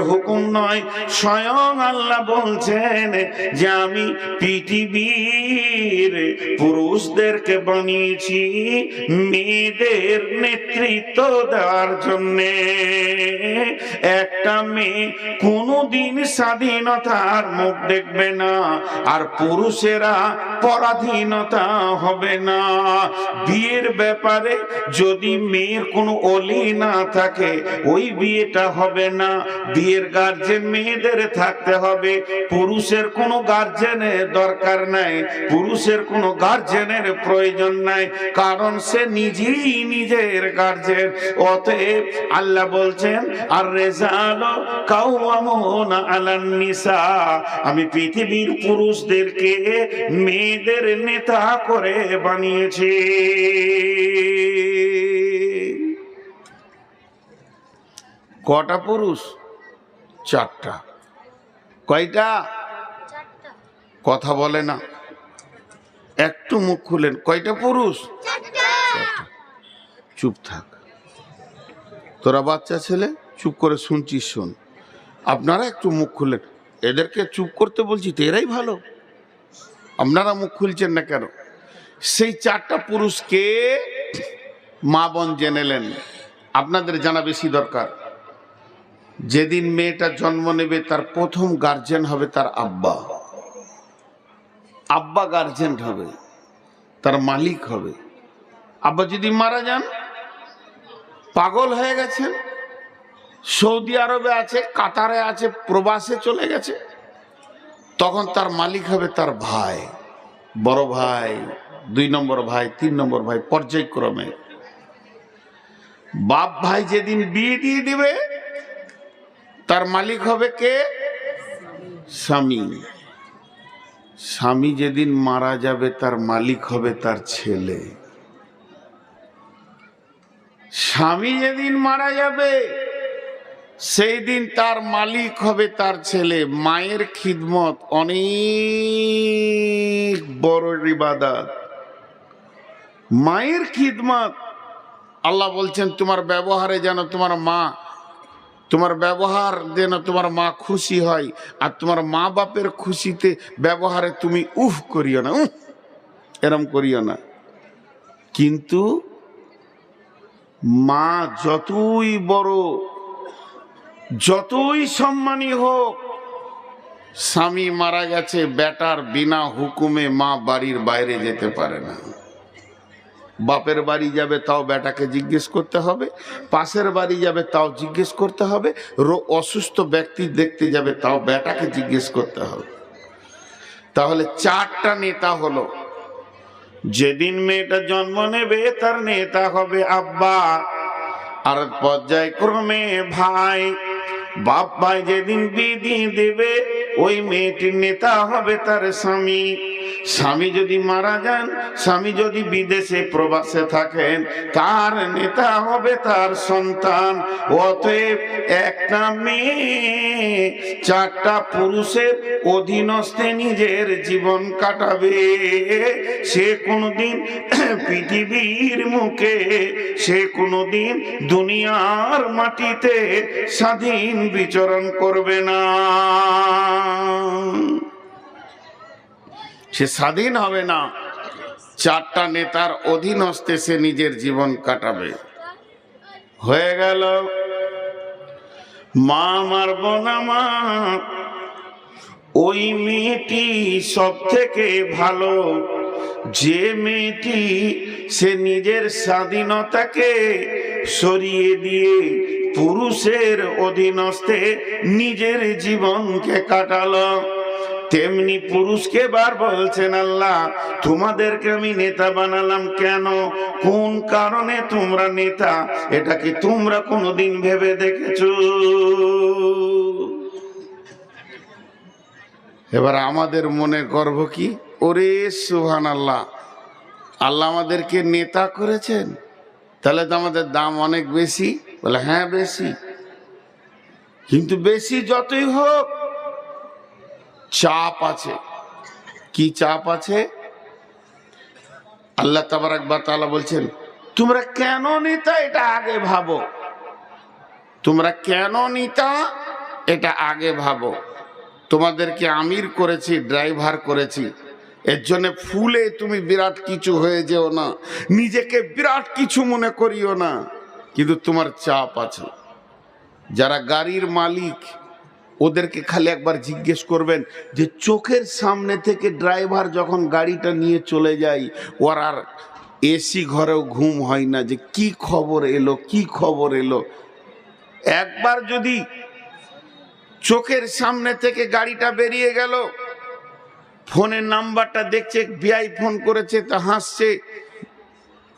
হুকুম নয়, স্বয়ং আল্লাহ বলছেন যে আমি পৃথিবীর পুরুষদেরকে বানিয়েছি মেয়েদের নেতৃত্ব দেওয়ার জন্যে। একটা মেয়ে কোনোদিন স্বাধীনতার মুখ দেখবে না, আর পুরুষেরা পরাধীনতা হবে না। বিয়ের ব্যাপারে যদি মেয়ের কোনো অলি না থাকে ওই বিয়েটা হবে না। বিয়ের গার্জেন মেয়েদের থাকতে হবে, পুরুষের কোনো গার্জেনের দরকার নাই, পুরুষের কোনো গার্জেনের প্রয়োজন নাই, কারণ সে নিজেই নিজের গার্জেন। অতএব আল্লাহ বলছেন আর রেজালো কাওয়ামুনা আলান নিসা, আমি পৃথিবীর পুরুষদেরকে মেয়েদের নেতা করে বানিয়েছি। কটা পুরুষ? চারটা। কয়টা? কথা বলে না, একটু মুখ খুলেন। কয়টা পুরুষ? চুপ থাক, তোরা বাচ্চা ছেলে চুপ করে শুনছিস, শোন। আপনারা একটু মুখ খুলেন। এদেরকে চুপ করতে বলছি তো এরাই ভালো, আপনারা মুখ খুলছেন না কেন? সেই চারটা পুরুষকে মা বোন জেনেলেন, আপনাদের জানা বেশি দরকার। যেদিন মেয়েটা জন্ম নেবে তার প্রথম গার্জেন হবে তার আব্বা। আব্বা গার্জেন হবে, তার মালিক হবে। আব্বা যদি মারা যান, পাগল হয়ে গেছেন, সৌদি আরবে আছে, কাতারে আছে, প্রবাসে চলে গেছে, তখন তার মালিক হবে তার ভাই, বড় ভাই, 2 নম্বর ভাই, 3 নম্বর ভাই, পর্যায়ক্রমে। বাপ ভাই যেদিন বিয়ে দিয়ে দিবে তার মালিক হবে কে? স্বামী। স্বামী যেদিন মারা যাবে তার মালিক হবে তার ছেলে। স্বামী যেদিন মারা যাবে সেই দিন তার মালিক হবে তার ছেলে। মায়ের খিদমত অনেক বড় ইবাদত। মায়ের খিদমত, আল্লাহ বলছেন তোমার ব্যবহারে যেন তোমার মা, তোমার ব্যবহার যেন তোমার মা খুশি হয়, আর তোমার মা বাপের খুশিতে ব্যবহারে তুমি উফ করিও না, এরম করিও না। কিন্তু মা যতই বড়, যতই সম্মানী হোক, স্বামী মারা গেছে, বেটার বিনা হুকুমে মা বাড়ির বাইরে যেতে পারে না। বাপের বাড়ি যাবে তাও বেটাকে জিজ্ঞেস করতে হবে, পাশের বাড়ি যাবে তাও জিজ্ঞেস করতে হবে, অসুস্থ ব্যক্তি দেখতে যাবে তাও বেটাকে জিজ্ঞেস করতে হবে। তাহলে চারটা নেতা হলো। যেদিন মেয়েটা জন্ম নেবে তার নেতা হবে আব্বা, আর পর্যায়ক্রমে ভাই। বাপ ভাই যেদিন বিয়ে দিয়ে দেবে ওই মেয়েটির নেতা হবে তার স্বামী। স্বামী যদি মারা যান, স্বামী যদি বিদেশে প্রবাসে থাকেন, তার নেতা হবে তার সন্তান। অতএব একটা মেয়ে চারটা পুরুষের অধীনস্থে নিজের জীবন কাটাবে। সে কোনোদিন পৃথিবীর মুখে, সে কোনোদিন দুনিয়ার মাটিতে স্বাধীন বিচরণ করবে না। সে স্বাধীন হবে না, চারটা নেতার অধীনস্থে সে নিজের জীবন কাটাবে। হয়ে গেল। মা মারব না মা, ওই মেয়েটি সব থেকে ভালো যে মেয়েটি সে নিজের স্বাধীনতাকে সরিয়ে দিয়ে পুরুষের অধীনস্থে নিজের জীবনকে কাটালো। তেমনি পুরুষকে বার বলছেন আল্লাহ তোমাদেরকে আমি নেতা বানালাম কেন, কোন কারণে তোমরা নেতা, এটা কি তোমরা কোনোদিন ভেবে দেখেছো? এবার আমাদের মনে গর্ব কি, ওরে সুবহানাল্লাহ, আল্লাহ আমাদেরকে নেতা করেছেন, তাহলে তো আমাদের দাম অনেক বেশি। বলে হ্যাঁ বেশি, কিন্তু বেশি যতই হোক চাপ আছে। কি চাপ আছে? আল্লাহ তাবারাক ওয়া তাআলা বলছেন তোমরা কেন নেতা এটা আগে ভাবো। তোমরা কেন নেতা এটা আগে ভাবো। তোমাদেরকে আমির করেছি, ড্রাইভার করেছি, এর জন্য ফুলে তুমি বিরাট কিছু হয়ে যেও না, নিজেকে বিরাট কিছু মনে করিও না। কিন্তু তোমার চাপ আছে। যারা গাড়ির মালিক ওদেরকে খালি একবার জিজ্ঞেস করবেন যে চোখের সামনে থেকে ড্রাইভার যখন গাড়িটা নিয়ে চলে যায়, ওর আর এসি ঘরেও ঘুম হয় না, যে কি খবর এলো, কি খবর এলো। একবার যদি চোখের সামনে থেকে গাড়িটা বেরিয়ে গেল, ফোনের নাম্বারটা দেখছে, বিআই ফোন করেছে তা হাসছে,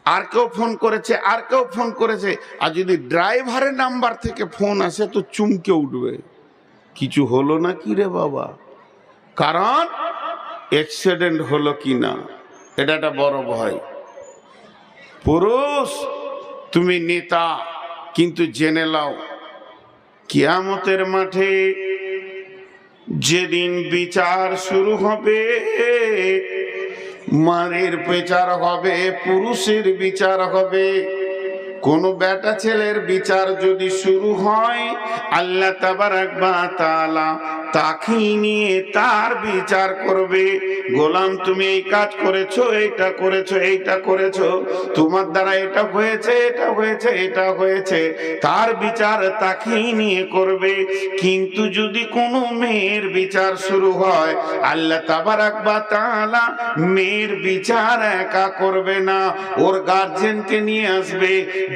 আর কেউ ফোন করেছে, আর কেউ ফোন করেছে, আর যদি ড্রাইভারের নাম্বার থেকে ফোন আসে তো চমকে উঠবে, কিছু হলো না কি রে বাবা, কারণ অ্যাক্সিডেন্ট হলো কিনা, এটা একটা বড় ভয়। পুরুষ তুমি নেতা, কিন্তু জেনে নাও কিয়ামতের মাঠে যেদিন বিচার শুরু হবে, মায়ের বিচার হবে, পুরুষের বিচার হবে। কোন বেটা ছেলের বিচার যদি শুরু হয়, আল্লাহ তাবারাক ওয়া তাআলা তাকে নিয়ে তার বিচার করবে। গোলাম তুমি এই কাজ করেছো, এইটা করেছো, এইটা করেছো, তোমার দ্বারা এটা হয়েছে, এটা হয়েছে, এটা হয়েছে, তার বিচার তাকে নিয়ে করবে। কিন্তু যদি কোনো মেয়ের বিচার শুরু হয়, আল্লাহ তাবারাক ওয়া তাআলা মেয়ের বিচার একা করবে না, ওর গার্জেনকে নিয়ে আসবে।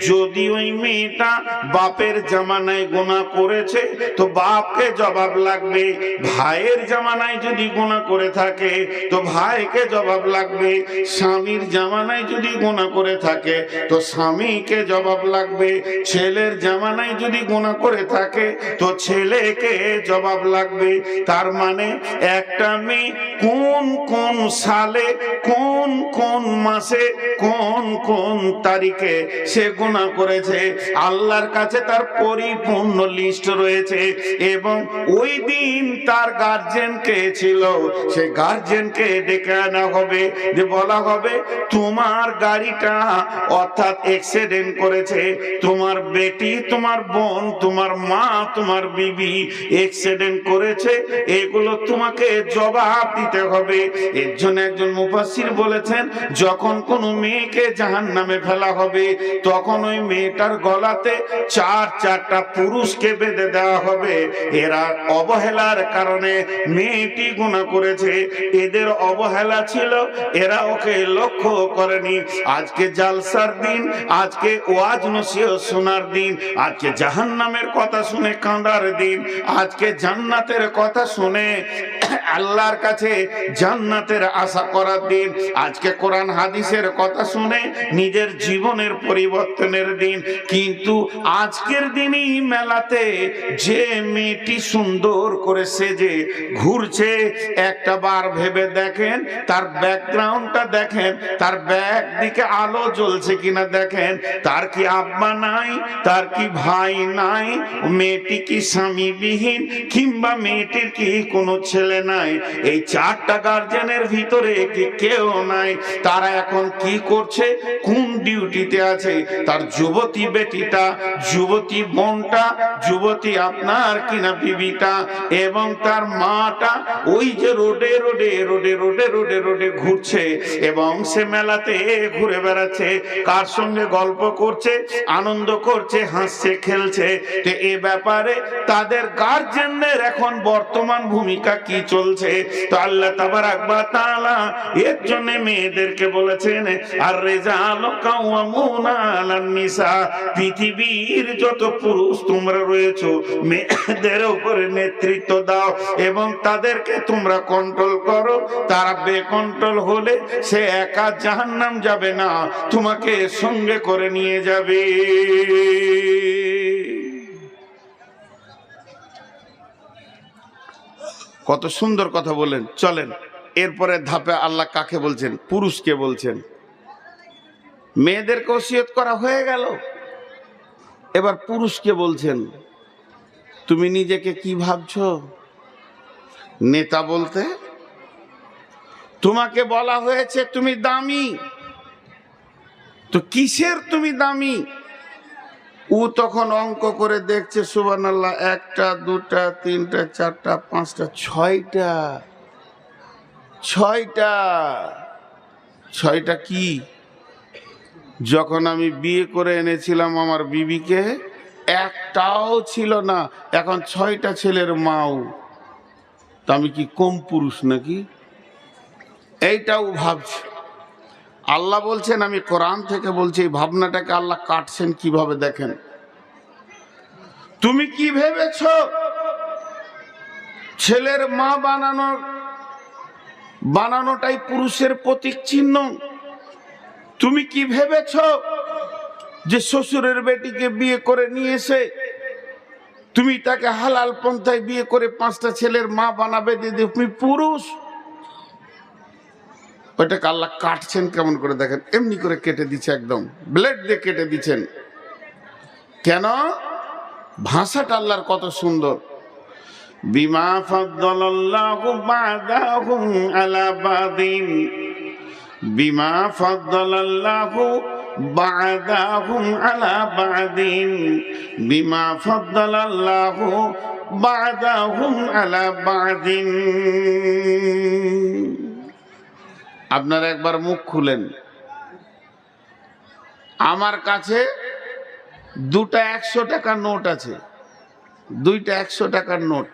যদি ওই মেয়েটা বাপের জামানায় গুনাহ করেছে তো বাপকে জবাব লাগবে, ভাইয়ের জামানায় যদি গুনাহ করে থাকে তো ভাইকে জবাব লাগবে, স্বামীর জামানায় যদি গুনাহ করে থাকে তো স্বামীকে জবাব লাগবে, ছেলের জামানায় যদি গুনাহ করে থাকে তো ছেলেকে জবাব লাগবে। তার মানে একটা মেয়ে কোন কোন সালে, কোন কোন মাসে, কোন কোন তারিখে সে গুনাহ করেছে, আল্লাহর কাছে তার পরিপূর্ণ লিস্ট রয়েছে। এবং ওই দিন তার গার্জেন কে ছিল, সে গার্জেনকে ডেকে আনা হবে, যে বলা হবে তোমার গাড়িটা অর্থাৎ অ্যাক্সিডেন্ট করেছে, তোমার বেটি, তোমার বোন, তোমার মা, তোমার বিবি অ্যাক্সিডেন্ট করেছে, এগুলো তোমাকে জবাব দিতে হবে। এর জন্য একজন মুফাসসির বলেছেন, যখন কোনো মেয়েকে জাহান্নামে ফেলা হবে তখন ওই মেয়েটার গলাতে চারটা পুরুষকে বেঁধে দেওয়া হবে। এরা অবহেলার কারণে মেয়েটি গুনাহ করেছে, এদের অবহেলা ছিল, এরা ওকে লক্ষ্য করেনি। আজকে জালসার দিন, আজকে ওয়াজ নসিহত শোনার দিন, আজকে জাহান্নামের কথা শুনে কাঁদার দিন, আজকে জান্নাতের কথা শুনে আল্লাহর কাছে জান্নাতের আশা করার দিন, আজকে কোরআন হাদিসের কথা শুনে নিজের জীবনের পরিবর্তনের দিন। কিন্তু আজকের দিনই মেলাতে যে মেয়েটি সুন্দর করে সেজে ঘুরছে, একটা বার ভেবে দেখেন তার ব্যাকগ্রাউন্ডটা দেখেন, তার ব্যাক দিকে আলো জ্বলছে কিনা দেখেন, তার কি আব্বা নাই, তার কি ভাই নাই, মেয়েটি কি স্বামীবিহীন, কিংবা মেয়েটির কি কোনো ছেলে নাই, এই চারটা গার্জেনের ভিতরে কি কেউ নাই, তারা এখন কি করছে, কোন ডিউটিতে আছে, তার যুবতী বেটিটা, যুবতী বোনটা, যুবতী আপনার কিনা বিবিটা এবং তার মাটা ওই যে রোডে রোডে রোডে রোডে রোডে রোডে ঘুরছে এবং সে মেলাতে ঘুরে বেড়াচ্ছে, কার সঙ্গে গল্প করছে, আনন্দ করছে, হাসছে, খেলছে। তো এ ব্যাপারে তাদের গার্জেনদের এখন বর্তমান ভূমিকা কি চলছে? তো আল্লাহ তাবারাক ওয়া তাআলা এর জন্য মেয়েদেরকে বলেছেন, আর রিজালু কাওয়ামুনা আলান নিসা, পৃথিবীর যত পুরুষ তোমরা রয়েছো মেয়েদের উপরে নেতৃত্ব দাও এবং তাদেরকে তোমরা কন্ট্রোল করো। তারা বেকন্ট্রোল হলে সে একা জাহান্নাম যাবে না, তোমাকে সঙ্গে করে নিয়ে যাবে। কত সুন্দর কথা বলেন। চলেন এরপরে ধাপে আল্লাহ কাকে বলছেন? পুরুষকে বলছেন। মেয়েদেরকে ওসিয়ত করা হয়ে গেল, এবার পুরুষকে বলছেন, তুমি নিজেকে কি ভাবছো নেতা বলতে? তোমাকে বলা হয়েছে তুমি দামি, তো কিসের তুমি দামি? ও তখন অঙ্ক করে দেখছে সুবহানাল্লাহ, 1টা 2টা 3টা 4টা 5টা 6টা কি? যখন আমি বিয়ে করে এনেছিলাম আমার বিবিকে, একটাও ছিল না, এখন 6টা ছেলের মাও। তা আমি কি কম পুরুষ নাকি? এইটাও ভাবছে। আল্লাহ বলছেন, আমি কোরআন থেকে বলছি, এই ভাবনাটাকে আল্লাহ কাটছেন কিভাবে দেখেন। তুমি কি ভেবেছ ছেলের মা বানানোটাই পুরুষের প্রতীক চিহ্ন? তুমি কি ভেবেছ যে শ্বশুরের বেটিকে বিয়ে করে নিয়ে এসে তুমি তাকে হালাল পন্থায় বিয়ে করে 5টা ছেলের মা বানাবে, দিদি তুমি পুরুষ? ওইটাকে আল্লাহ কাটছেন কেমন করে দেখেন, এমনি করে কেটে দিচ্ছে, একদম ব্লেড দিয়ে কেটে দিচ্ছেন। কেন? ভাষাটা আল্লাহর কত সুন্দর। বিমা ফাদ্দালাল্লাহু বা'দাহুম আলা বাদিন, বিমা ফাদ্দালাল্লাহু বা'দাহুম আলা বাদিন, বিমা ফাদ্দালাল্লাহু বা'দাহুম আলা বাদিন। আপনারা একবার মুখ খুলেন। আমার কাছে 2টা 100 টাকার নোট আছে, 2টা 100 টাকার নোট,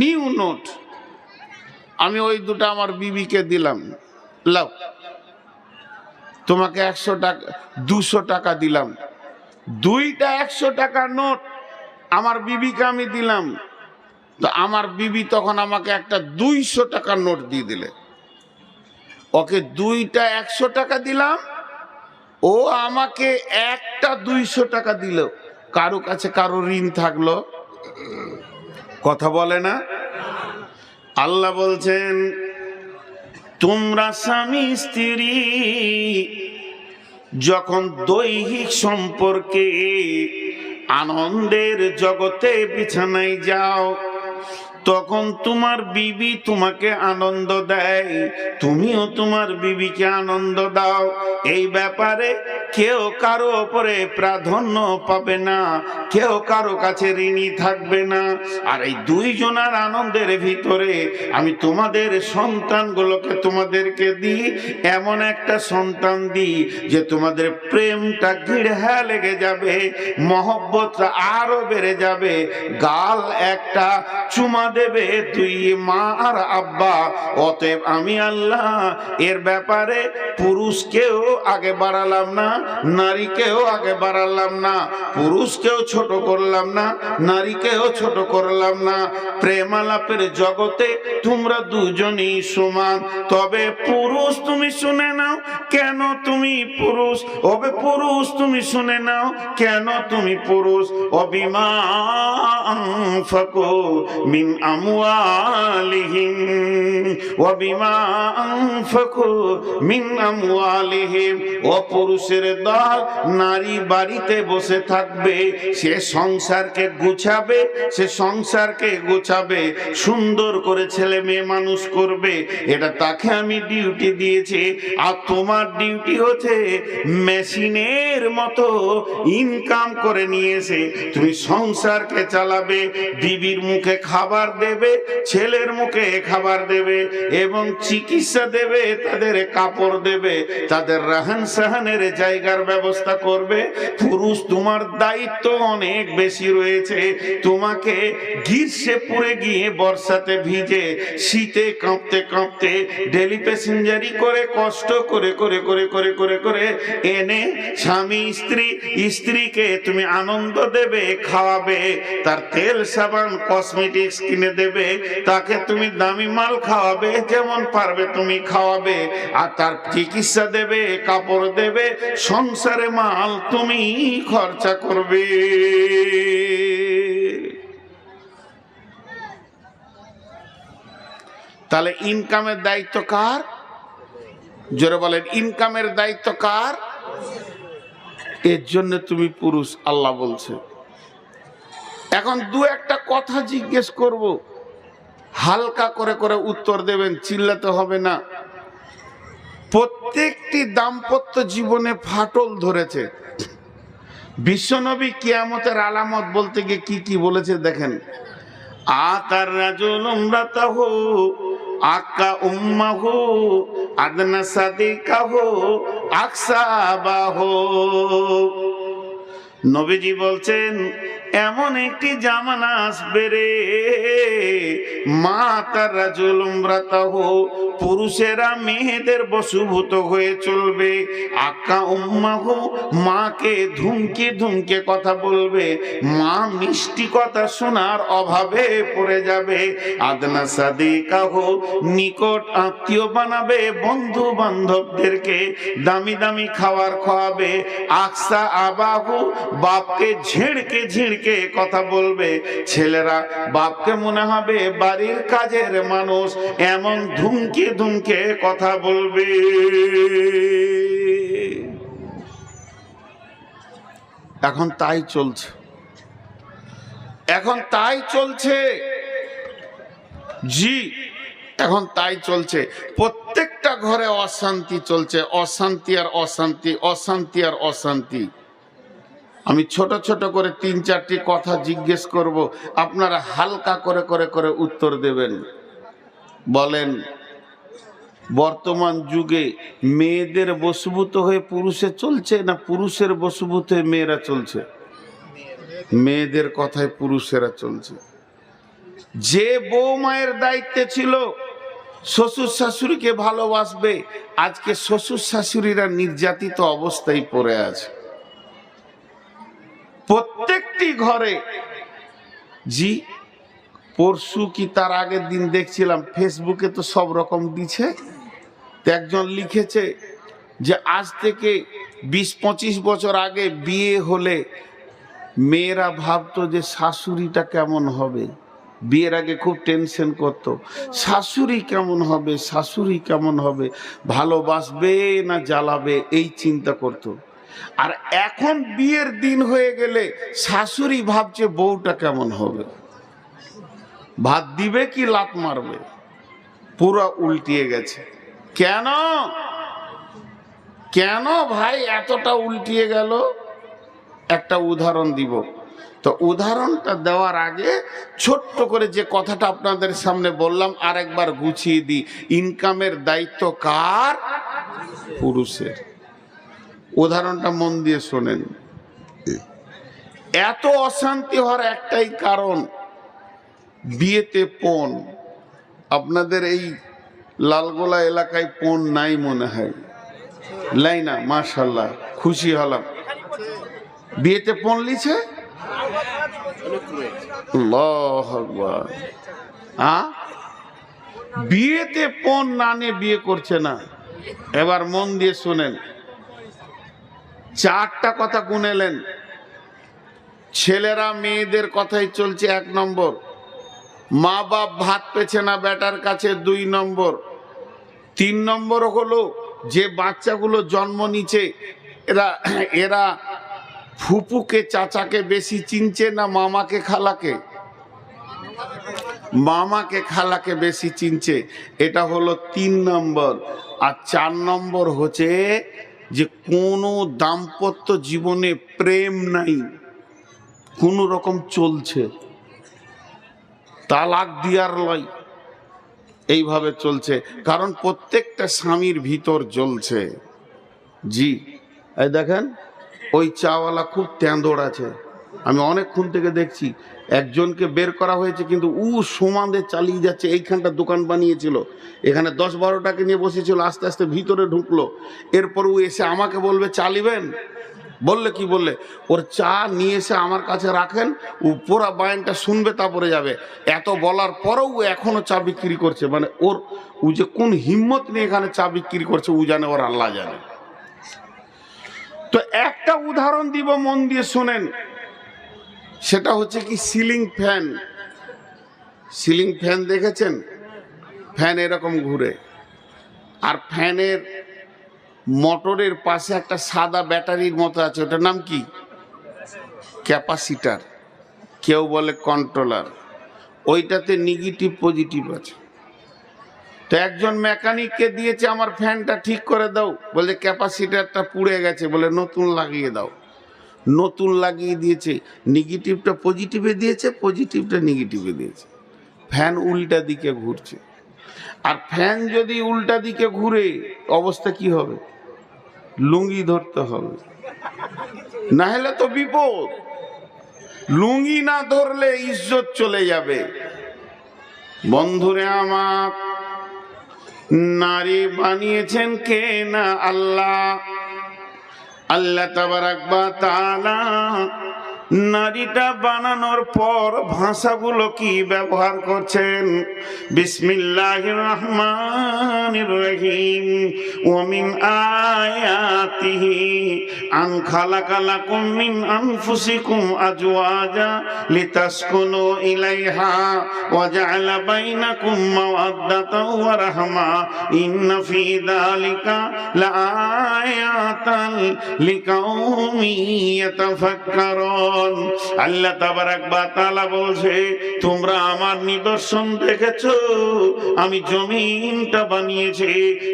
নিউ নোট। আমি ওই 2টা আমার বিবিকে দিলাম, লাও তোমাকে 100 টাকা 200 টাকা দিলাম। 2টা 100 টাকার নোট আমার বিবিকে আমি দিলাম, তো আমার বিবি তখন আমাকে একটা 200 টাকার নোট দিয়ে দিলে। ওকে 2টা 100 টাকা দিলাম, ও আমাকে একটা 200 টাকা দিল। কারো কাছে কারো ঋণ থাকলো? কথা বলে না। আল্লাহ বলছেন, তোমরা স্বামী স্ত্রী যখন দৈহিক সম্পর্কে আনন্দের জগতে বিছানায় যাও, তখন তোমার বিবি তোমাকে আনন্দ দেয়, তুমিও তোমার বিবিকে আনন্দ দাও। এই ব্যাপারে কেউ কারো ওপরে প্রাধান্য পাবে না, কেউ কারো কাছে ঋণী থাকবে না। আর এই 2 জনার আনন্দের ভিতরে আমি তোমাদের সন্তানগুলোকে তোমাদেরকে দিই, এমন একটা সন্তান দিই যে তোমাদের প্রেমটা গিড়হা লেগে যাবে, মহব্বতটা আরো বেড়ে যাবে। গাল একটা চুমা দেবে 2 মা আর আব্বা। অতএব আমি আল্লাহ এর ব্যাপারে পুরুষকেও আগে বাড়ালাম না, নারীকেও আগে বাড়ালাম না, পুরুষকেও ছোট করলাম না, নারীকেও ছোট করলাম না। প্রেমালাপের জগতে তোমরা দুজনই সমান। তবে পুরুষ তুমি শুনে নাও, কেন তুমি পুরুষ? ওবে পুরুষ তুমি শুনে নাও, কেন তুমি পুরুষ? অবিমা আনফাকু মিন আমওয়ালিহিম ওয়াবিমা আনফাকু মিন আমওয়ালিহিম। ও পুরুষের দল, নারী বাড়িতে বসে থাকবে, সে সংসারকে গুছাবে, সে সংসারকে গোছাবে, সুন্দর করে ছেলে মেয়ে মানুষ করবে। এটা তাকে আমি ডিউটি দিয়েছি। আর তোমার ডিউটি হচ্ছে মেশিনের মতো ইনকাম করে নিয়েছে তুমি সংসারকে চালাবে, বিবির মুখে খাবার দেবে, ছেলের মুখে খাবার দেবে, এবং চিকিৎসা দেবে, তাদের কাপড় দেবে, তাদের রাহান সাহানের জায়গার ব্যবস্থা করবে। পুরুষ তোমার দায়িত্ব অনেক বেশি রয়েছে। তোমাকে গ্রীষ্মে পুড়ে গিয়ে বর্ষাতে ভিজে, শীতে কাঁপতে কাঁপতে, ডেলি প্যাসেঞ্জারি করে, কষ্ট করে করে করে করে করে করে এনে স্বামী স্ত্রীকে তুমি আনন্দ দেবে, খাওয়াবে, তার তেল সাবান কসমেটিক্স কিনে দেবে, তাকে তুমি দামি মাল খাওয়াবে, যেমন পারবে তুমি খাওয়াবে, আর তার চিকিৎসা দেবে, কাপড় দেবে, সংসারে মাল তুমি খরচা করবে। তাহলে ইনকামের দায়িত্ব কার? জোরে বলেন, ইনকামের দায়িত্ব কার? এর জন্য তুমি পুরুষ, আল্লাহ বলছে। এখন 2-1টা কথা জিজ্ঞেস করব, হালকা করে করে উত্তর দেবেন, চিল্লাতে হবে না। প্রত্যেকটি দাম্পত্য জীবনে ফাটল ধরেছে, বিশ্বনবী কিয়ামতের আলামত বলতে গিয়ে কি কি বলেছে দেখেন। আতার রাজুল উমরাতাহু আক্কা উম্মাহু আদনা সাদিকাহু আকসাবাহু। নবীজি বলছেন এমন একটি জামানা আসবে রে, মা তার রাজুল উমরাতাহু, পুরুষেরা মেয়েদের বশীভূত হয়ে চলবে, আক্কা উম্মাহু, মাকে ধুমকে ধুমকে কথা বলবে, মা মিষ্টি কথা শোনার অভাবে পড়ে যাবে, আদনা সাদিকাহু, নিকট আত্মীয় বানাবে, বন্ধু বান্ধবদেরকে দামি দামি খাবার খাওয়াবে, আকসা আবাহু, বাপকে ঝিড়কে ঝিড়কে কথা বলবে, ছেলেরা বাপকে মনে হবে বাড়ির কাজের মানুষ, এমন ধুমকে ধুমকে কথা বলবে। এখন তাই চলছে, এখন তাই চলছে, জি এখন তাই চলছে। প্রত্যেকটা ঘরে অশান্তি চলছে, অশান্তি আর অশান্তি, অশান্তি আর অশান্তি। আমি ছোট ছোট করে 3-4টি কথা জিজ্ঞেস করব, আপনারা হালকা করে করে করে উত্তর দেবেন। বলেন, বর্তমান যুগে মেয়েদের বশীভূত হয়ে পুরুষে চলছে না পুরুষের বশীভূত হয়ে মেয়েরা চলছে? মেয়েদের কথায় পুরুষেরা চলছে। যে বউ মায়ের দায়িত্বে ছিল শ্বশুর শাশুড়িকে ভালোবাসবে, আজকে শ্বশুর শাশুড়িরা নির্যাতিত অবস্থায় পড়ে আছে প্রত্যেকটি ঘরে। জি পরশু কি তার আগের দিন দেখছিলাম ফেসবুকে, তো সব রকম দিছে। একজন লিখেছে যে আজ থেকে 20-25 বছর আগে বিয়ে হলে মেয়েরা ভাবতো যে শাশুড়িটা কেমন হবে, বিয়ের আগে খুব টেনশন করত, শাশুড়ি কেমন হবে, শাশুড়ি কেমন হবে, ভালোবাসবে না জ্বালাবে, এই চিন্তা করত। আর এখন বিয়ের দিন হয়ে গেলে শাশুড়ি ভাবছে বউটা কেমন হবে, ভাত দিবে কি লাত মারবে, পুরো উল্টিয়ে গেছে। কেন কেন ভাই এতটা উল্টিয়ে গেল? একটা উদাহরণ দিব। তো উদাহরণটা দেওয়ার আগে ছোট্ট করে যে কথাটা আপনাদের সামনে বললাম আরেকবার গুছিয়ে দিই। ইনকামের দায়িত্ব কার? পুরুষের। উদাহরণটা মন দিয়ে শোনেন। এত অশান্তি হওয়ার একটাই কারণ, বিয়েতে পণ। আপনাদের এই লালগোলা এলাকায় পণ নাই মনে হয়, লাই না? মাশাআল্লাহ, খুশি হলাম। বিয়েতে পণ লিছে, আল্লাহু আকবার। বিয়েতে পণ না নিয়ে বিয়ে করছে না। এবার মন দিয়ে শুনেন, 4টা কথা গুনেলেন। ছেলেরা মেয়েদের কথাই চলছে 1 নম্বর, মা বাপ ভাত পেছে না বেটার কাছে 2 নম্বর, 3 নম্বর হলো যে বাচ্চাগুলো জন্ম নিচ্ছে এরা ফুপুকে চাচাকে বেশি চিনছে না মামাকে খালাকে? মামাকে খালাকে বেশি চিনছে, এটা হলো 3 নম্বর। আর 4 নম্বর হচ্ছে যে কোনো দাম্পত্য জীবনে প্রেম নাই, কোন রকম চলছে, তালাক দিয়ার লয়, এইভাবে চলছে। কারণ প্রত্যেকটা স্বামীর ভিতর জ্বলছে। জি এই দেখেন ওই চাওয়ালা খুব তেঁদড় আছে, আমি অনেকক্ষণ থেকে দেখছি। একজনকে বের করা হয়েছে কিন্তু ও সমানে চালিয়ে যাচ্ছে। এইখানটা দোকান বানিয়েছিল, এখানে 10-12টাকে নিয়ে বসেছিল, আস্তে আস্তে ভিতরে ঢুকলো। এরপর ও এসে আমাকে বলবে চালিবেন, বললে কি বললে ওর চা নিয়ে এসে আমার কাছে রাখেন, ও পুরা বায়ানটা শুনবে তারপরে যাবে। এত বলার পরেও ও এখনো চা বিক্রি করছে। মানে ওর ও যে কোন হিম্মত নিয়ে এখানে চা বিক্রি করছে ও জানে, ওর আল্লাহ জানে। তো একটা উদাহরণ দিব, মন দিয়ে শোনেন। সেটা হচ্ছে কি, সিলিং ফ্যান। সিলিং ফ্যান দেখেছেন? ফ্যান এরকম ঘুরে, আর ফ্যানের মোটরের পাশে একটা সাদা ব্যাটারির মতো আছে, ওটার নাম কি? ক্যাপাসিটার, কেউ বলে কন্ট্রোলার। ওইটাতে নেগেটিভ পজিটিভ আছে। তো একজন মেকানিককে দিয়েছে আমার ফ্যানটা ঠিক করে দাও, বলে ক্যাপাসিটারটা পুড়ে গেছে, বলে নতুন লাগিয়ে দাও। নতুন লাগিয়ে দিয়েছে, নেগেটিভটা পজিটিভে দিয়েছে, পজিটিভটা নেগেটিভে দিয়েছে। ফ্যান উল্টা দিকে ঘুরছে। আর ফ্যান যদি উল্টা দিকে ঘুরে অবস্থা কি হবে? লুঙ্গি ধরতে হবে, না হলে তো বিপদ। লুঙ্গি না ধরলে ইজ্জত চলে যাবে। বন্ধুরে আমার, নারী বানিয়েছেন কে না? আল্লাহ। আল্লাহ তাবারাক ওয়া তাআলা নারীটা বানানোর পর ভাষাগুলো কি ব্যবহার করছেন? বিসমিল্লাহির রহমানির রহিম। ওয়া মিন আয়াতিহি আন খালাকা লাকুম মিন আনফুসিকুম আজওয়াজা লিতাসকুনু ইলাইহা ওয়া জাআলা বাইনাকুম মাওয়াদ্দাতাও ওয়া রাহমা ইন্না ফি যালিকা লাআয়াতান লিকাউমিন ইয়াতাফাক্কারুন। আল্লাহ তাবারাক ওয়া তাআলা বলছে, তোমরা আমার নিদর্শন দেখেছো, আমি জমিনটা বানিয়েছি।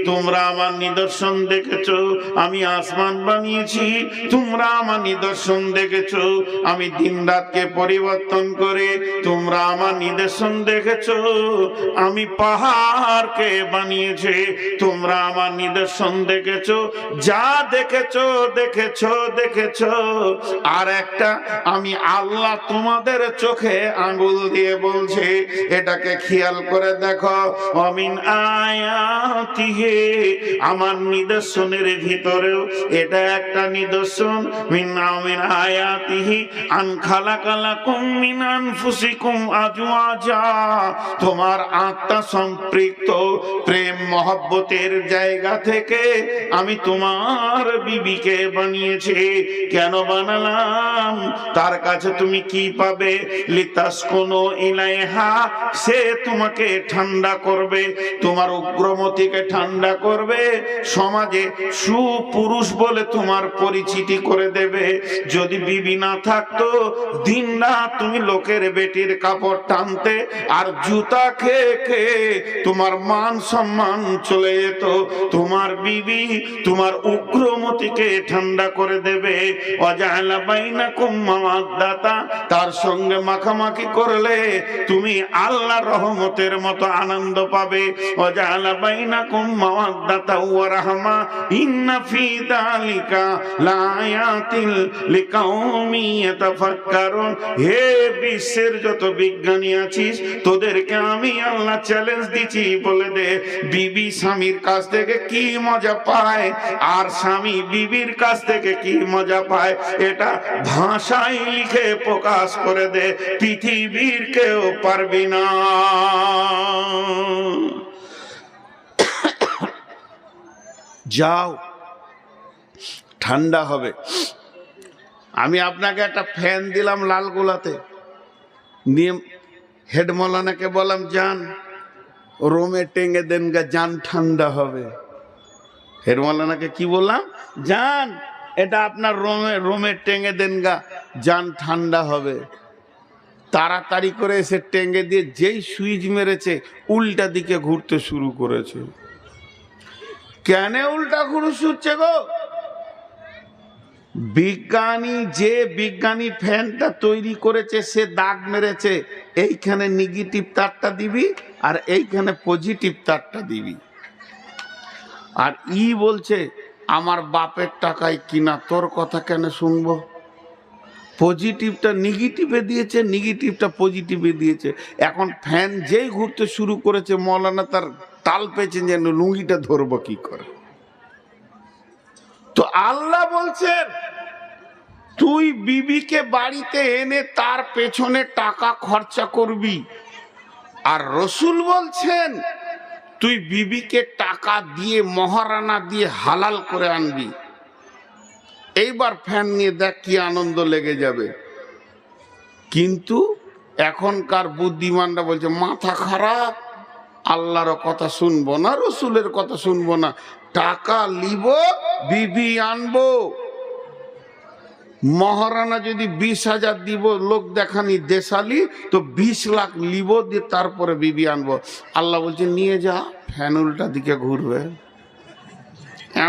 তোমরা আমার নিদর্শন দেখেছো, আমি আসমান বানিয়েছি। তোমরা আমার নিদর্শন দেখেছো, আমি দিন রাতকে পরিবর্তন করে। তোমরা আমার নিদর্শন দেখেছো, আমি পাহাড়কে বানিয়েছি। তোমরা আমার নিদর্শন দেখেছো, যা দেখেছো দেখেছো দেখেছো। আর একটা আমি আল্লাহ তোমাদের চোখে আঙ্গুল দিয়ে বলছি, এটাকে খেয়াল করে দেখো। অমিন আয়াতিহি, আমার নিদর্শনের ভিতরেও এটা একটা নিদর্শন। মিন আয়াতিহি আন খালাকা লাকুম মিন আনফুসিকুম আজওয়াজা, তোমার আত্মা সম্পৃক্ত প্রেম মহব্বতের জায়গা থেকে আমি তোমার বিবিকে বানিয়েছি। কেন বানালাম? তার কাছে তুমি কি পাবে? লিতাসকুনু ইলাইহা, সে তোমাকে ঠান্ডা করবে, তোমার উগ্রমতিকে ঠান্ডা করবে, সমাজে সুপুরুষ বলে তোমার পরিচিতি করে দেবে। যদি বিবি না থাকতো, দিন রাত তুমি লোকের বেটির কাপড় টানতে, আর জুতা খেয়ে খেয়ে তোমার মান সম্মান চলে যেত। তোমার বিবি তোমার উগ্রমতিকে ঠান্ডা করে দেবে। ওয়াজআলা বাইনাকুম মাওয়াদ্দাতা, তার সঙ্গে মাখামাখি করলে তুমি আল্লাহর রহমতের মতো আনন্দ পাবে। ওয়াজআলা বাইনাকুম মাওয়াদ্দাতা ওয়া রাহমা ইন্না ফি যালিকা লাআয়াতিন লিকাউমিন ইয়াতাফাক্কারুন। হে বিশ্বের যত বিজ্ঞানী আছিস, তোদেরকে আমি আল্লাহ চ্যালেঞ্জ দিচ্ছি, বলে দে বিবি স্বামীর কাছ থেকে কি মজা পায়, আর স্বামী বিবির কাছ থেকে কি মজা পায়, এটা ভাষায় লিখে প্রকাশ করে দে, পৃথিবীর কেউ পারবি না। যাও, ঠান্ডা হবে। আমি আপনাকে একটা ফ্যান দিলাম লালগোলাতে, নিয়ে হেড মৌলানাকে বললাম, যান রোমে টেঙ্গে দেন গা, যান ঠান্ডা হবে। হেড মৌলানাকে কি বললাম? যান এটা আপনার রোমে টেঙ্গে দেন গা, যান ঠান্ডা হবে। তাড়াতাড়ি করে এসে টেঙ্গে দিয়ে যেই সুইচ মেরেছে, উল্টা দিকে ঘুরতে শুরু করেছে। কেন উল্টা ঘুরছে গো? যে বিজ্ঞানী ফ্যানটা তৈরি করেছে, সে দাগ মেরেছে, এইখানে নেগেটিভ তারটা দিবি আর এইখানে পজিটিভ তারটা দিবি। আর বলছে আমার বাপের টাকায় কিনা, তোর কথা কেন শুনবো? পজিটিভটা নেগেটিভে দিয়েছে, নেগেটিভটা পজিটিভে দিয়েছে। এখন ফ্যান যেই ঘুরতে শুরু করেছে, মৌলানা তার তাল পেয়েছেন যেন লুঙ্গিটা ধরবো কি করে। তো আল্লাহ বলছেন, তুই বিবিকে বাড়িতে এনে তার পেছনে টাকা খরচা করবি। আর রসুল বলছেন, তুই বিবিকে টাকা দিয়ে, মহারানা দিয়ে হালাল করে আনবি। এইবার ফ্যান নিয়ে দেখ কি আনন্দ লেগে যাবে। কিন্তু এখনকার বুদ্ধিমানরা বলছে মাথা খারাপ, আল্লাহর কথা শুনবো না, রসুলের কথা শুনবো না, টাকা লিব, বিবি আনবো। মহারানা যদি 20,000 দিব লোক দেখানি দেশালি, তো 20 লাখ লিব, দিয়ে তারপরে বিবি আনবো। আল্লাহ বলছে নিয়ে যা, ফ্যান উল্টা দিকে ঘুরবে।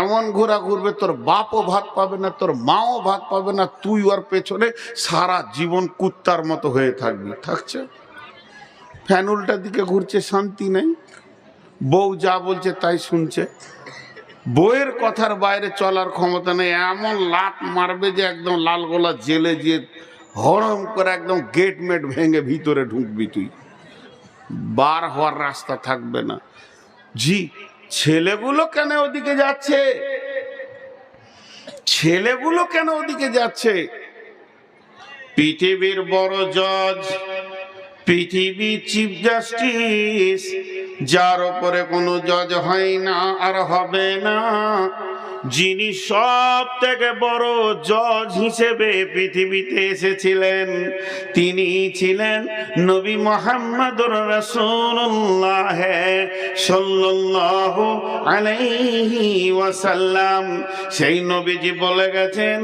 এমন ঘোরা ঘুরবে, তোর বাপও ভাত পাবে না, তোর মাও ভাত পাবে না, তুই ওর পেছনে সারা জীবন কুত্তার মতো হয়ে থাকবি। থাকছে ফ্যান উল্টার দিকে ঘুরছে, শান্তি নেই, বউ যা বলছে তাই শুনছে, বউয়ের কথার বাইরে চলার ক্ষমতা নেই, এমন লাত মারবে যে একদম লাল গোলা জেলে যে হরম করে একদম গেট মেট ভেঙে ভিতরে ঢুকবি, তুই বার হওয়ার রাস্তা থাকবে না। জি, ছেলেগুলো কেন ওদিকে যাচ্ছে? ছেলেগুলো কেন ওদিকে যাচ্ছে? পৃথিবীর বড় জজ, পৃথিবীর চিফ জাস্টিস, যার উপরে কোনো জজ হয় না আর হবে না, যিনি সব থেকে বড় জজ হিসেবে পৃথিবীতে এসেছিলেন, তিনি ছিলেন নবী মুহাম্মদুর রাসূলুল্লাহ সাল্লাল্লাহু আলাইহি ওয়াসাল্লাম। সেই নবীজি বলে গেছেন,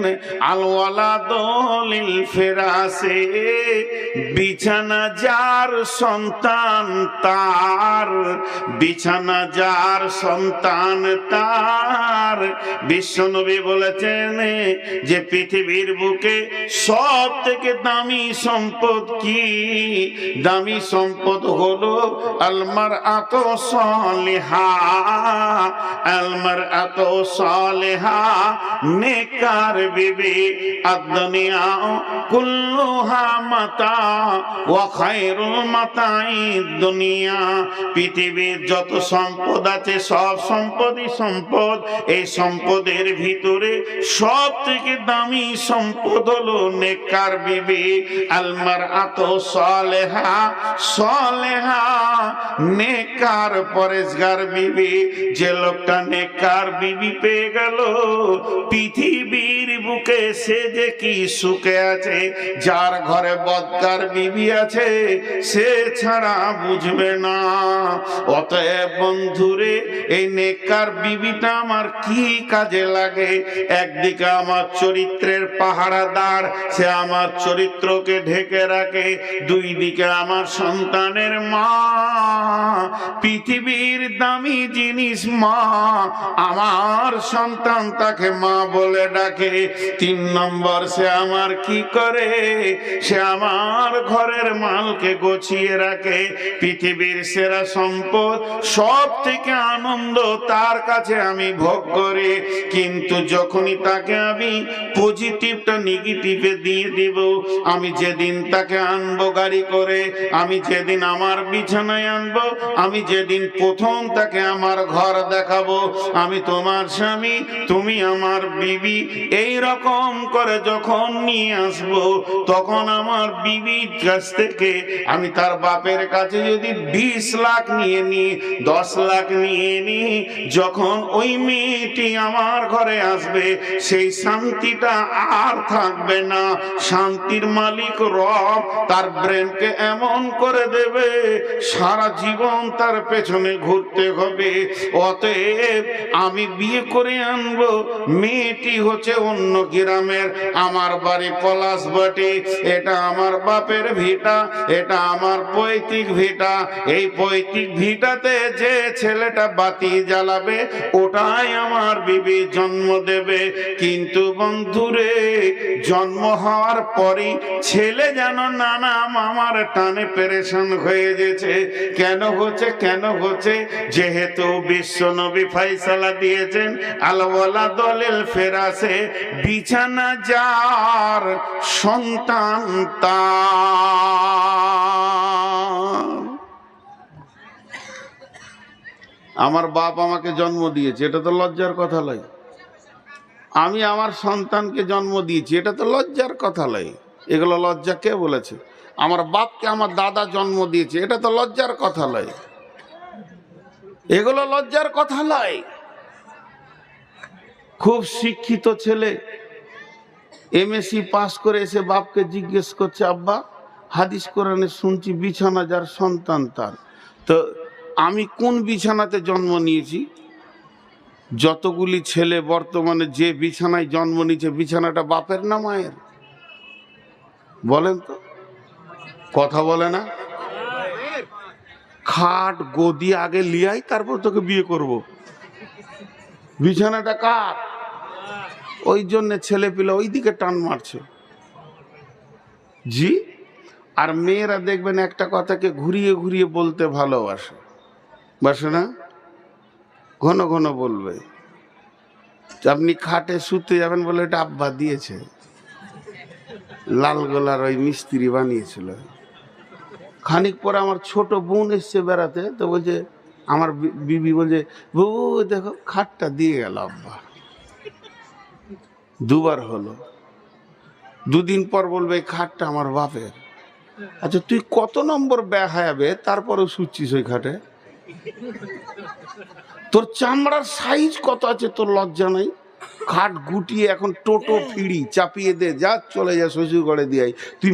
আল ওয়ালাদু লিল ফিরাসে, বিছানা যার সন্তান তার, বিছানা যার সন্তান তার। বিশ্বনবী বলেছেন যে পৃথিবীর বুকে সব থেকে দামি সম্পদ কি? দামি সম্পদ হলো আলমারআতু সালিহা, আলমারআতু সালিহা, নেককার বিবি। আদ-দুনিয়া কুল্লুহা মাতা ওয়া খায়রুল মাতাঈদ দুনিয়া। পৃথিবীর যত সম্পদ আছে সব সম্পদই সম্পদ, এই সম্পদের ভিতরে সব থেকে দামি সম্পদ হলো নেককার বিবি। আলমারআতু সালেহা, সালেহা নেককার পরেজগার বিবি। যে লোকটা নেককার বিবি পেয়ে গেল, পৃথিবীর বুকে সে যে কি সুখে আছে। যার ঘরে বদকার বিবি আছে সে ছাড়া বুঝবে না। অতএব বন্ধুরে, এই নেককার বিবিটা আমার কি কাজে লাগে? একদিকে আমার চরিত্রের পাহারাদার, সে আমার চরিত্রকে ঢেকে রাখে। দুই দিকে আমার সন্তানের মা, পৃথিবীর দামি জিনিস মা, আমার সন্তান তাকে মা বলে ডাকে। তিন নম্বর, সে আমার কি করে? সে আমার ঘরের মালকে গুছিয়ে রাখে। পৃথিবীর সেরা সম্পদ, সব থেকে আনন্দ তার কাছে আমি ভোগ করি, কিন্তু যখনই তাকে আমি পজিটিভটা নেগেটিভে দিয়ে দিব, আমি যেদিন তাকে আনবো গাড়ি করে, আমি যেদিন আমার বিছানায় আনবো, আমি যেদিন প্রথম তাকে আমার ঘর দেখাবো, আমি তোমার স্বামী, তুমি আমার বিবি, এই রকম করে যখন নিয়ে আসবো, তখন আমার বিবির কাছ থেকে আমি তার বাপের কাছে যদি 20 লাখ নিয়ে নি, 10 লাখ নিয়ে নি, যখন ওই মেয়েটি আমার ঘরে আসবে, সেই শান্তিটা আর থাকবে না। শান্তির মালিক রব তার ব্রেনকে এমন করে দেবে, সারা জীবন তার পেছনে ঘুরতে হবে। অতএব আমি বিয়ে করে আনবো, মেয়েটি হচ্ছে অন্য গ্রামের, আমার বাড়ি পলাশবাটি, এটা আমার বাপের ভিটা, এটা আমার পৈতৃক ভিটা। এই পৈতৃক ভিটাতে যে ছেলেটা বাতি জ্বালাবে, ওটাই আমার বিবি জন্ম দেবে। কিন্তু বন্ধুরে, জন্ম হওয়ার পরই ছেলে যেন নানা মামার টানে পেরেশান হয়ে গেছে। কেন হচ্ছে? কেন হচ্ছে? যেহেতু বিশ্বনবী ফয়সালা দিয়েছেন, আল ওয়ালাদু লিল ফিরাসে, বিছানা যার সন্তান তার। আমার বাপ আমাকে জন্ম দিয়েছে, এটা তো লজ্জার কথা নয়। আমি আমার সন্তানকে জন্ম দিয়েছি, এটা তো লজ্জার কথা নয়। এগুলো লজ্জা কে বলেছে? আমার বাপকে আমার দাদা জন্ম দিয়েছে, এটা তো লজ্জার কথা নয়। এগুলো লজ্জার কথা নয়। খুব শিক্ষিত ছেলে এমএসসি পাস করে এসে বাপকে জিজ্ঞেস করছে, আব্বা, হাদিস কোরআনে শুনছি বিছানা যার সন্তান তার, তো আমি কোন বিছানাতে জন্ম নিয়েছি? যতগুলি ছেলে বর্তমানে যে বিছানায় জন্ম নিয়েছে, বিছানাটা বাপের না মায়ের? বলেন তো, কথা বলে না? খাট গদি আগে লিয়াই, তারপর তোকে বিয়ে করব। বিছানাটা কার? ওই জন্য ছেলে পিলে ওই দিকে টান মারছে। জি। আর মেয়েরা দেখবেন একটা কথাকে ঘুরিয়ে ঘুরিয়ে বলতে ভালোবাসে, বাসে না? ঘন ঘন বলবে। আপনি খাটে শুতে যাবেন বলে এটা আব্বা দিয়েছে, লাল গোলার ওই মিস্ত্রি বানিয়েছিল। খানিক পরে আমার ছোট বোন এসছে বেড়াতে, তো বলছে আমার বিবি বলছে, বউ দেখো খাটটা দিয়ে গেল আব্বা। দুবার হলো। দুদিন পর বলবে এই খাটটা আমার বাপের। আচ্ছা তুই কত নম্বর বেহায়াবে তারপরেও শুচ্ছিস ওই খাটে? তোর চামড়ার সাইজ কত আছে তোর লজ্জা নাই? খাট গুটিয়ে এখন টোটো ফিরি চাপিয়ে দে, যা চলে যা শ্বশুর ঘরে দিয়ে তুই